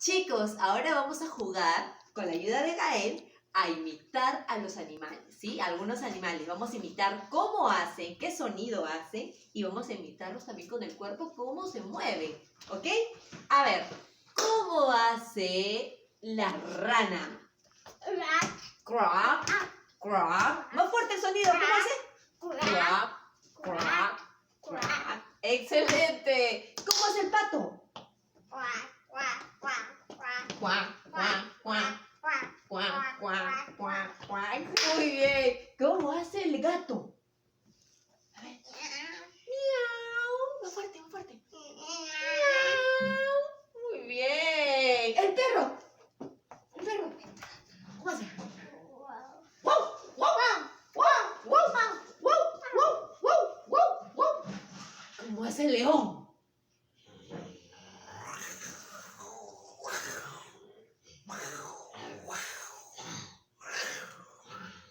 Chicos, ahora vamos a jugar con la ayuda de Gael a imitar a los animales, ¿sí? Algunos animales. Vamos a imitar cómo hacen, qué sonido hacen y vamos a imitarlos también con el cuerpo, cómo se mueven, ¿ok? A ver, ¿cómo hace la rana? Crack, crack. Más fuerte el sonido, ¿cómo hace? Crack, crack, crack. ¡Excelente! ¿Cómo hace el pato? Cuac, cuac, cuac, cuac, cuac, cuac, cuac. Muy bien. ¿Cómo hace el gato? A ver. Miau. Más fuerte, más fuerte. Miau. Muy bien. El perro. El perro. ¿Cómo hace? Wow, wow, wow, wow, wow, wow, wow, wow, wow. ¿Cómo hace el león?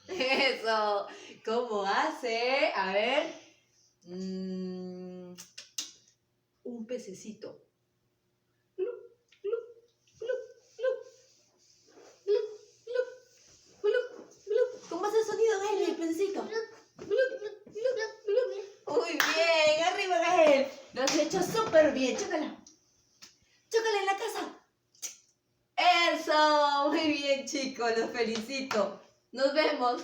Eso. ¿Cómo hace? A ver. Un pececito. Glup, glup, glup, glup. Glup, glup, glup, glup. ¿Cómo hace el sonido, Gael, el pececito? Glup, glup, glup, glup. Muy bien. Arriba, Gael. Lo has hecho súper bien. Chócala. Chócala en la casa. Eso. Muy bien, chicos. Los felicito. Nos vemos.